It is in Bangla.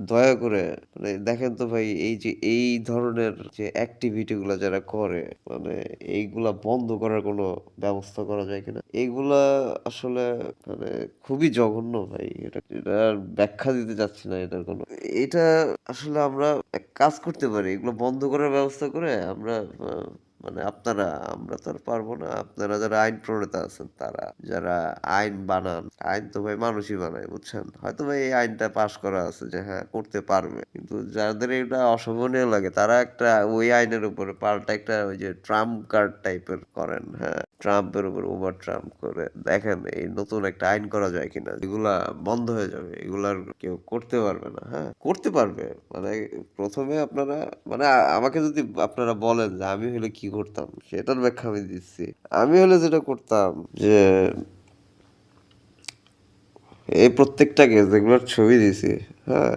দয়া করে মানে দেখেন তো ভাই এই যে এই ধরনের যে অ্যাক্টিভিটি গুলা যারা করে মানে এইগুলা বন্ধ করার কোনো ব্যবস্থা করা যায় কিনা? এইগুলা আসলে মানে খুবই জঘন্য ভাই। এটার ব্যাখ্যা দিতে চাচ্ছি না এটার কোনো। এটা আসলে আমরা এক কাজ করতে পারি। এগুলো বন্ধ করার ব্যবস্থা করে আমরা আ মানে আমরা তো আর পারব না। আপনারা যারা আইন প্রণেতা আছেন তারা, যারা আইন বানান, আইন তো ভাই মানুষই বানায়, বুঝছেন? হয়তো ভাই এই আইনটা পাস করা আছে যে হ্যাঁ, করতে পারবে। কিন্তু যাদের এটা অসহনীয় লাগে তারা একটা ওই আইনের উপরে পাল্টা একটা ওই যে ট্রাম্প কার্ড টাইপের করেন, হ্যাঁ? ট্রাম্পের উপর ওভার ট্রাম্প করে দেখেন এই নতুন একটা আইন করা যায় কিনা। এগুলা বন্ধ হয়ে যাবে। এগুলার কেউ করতে পারবে না, হ্যাঁ? করতে পারবে। মানে ১ম এ আপনারা মানে আমাকে যদি আপনারা বলেন যে আমি হলে কি করতাম? সেটার ব্যাখ্যা আমি দিচ্ছি। আমি হলে যেটা করতাম যে এই প্রত্যেকটাকে যেগুলোর ছবি দিছি, হ্যাঁ?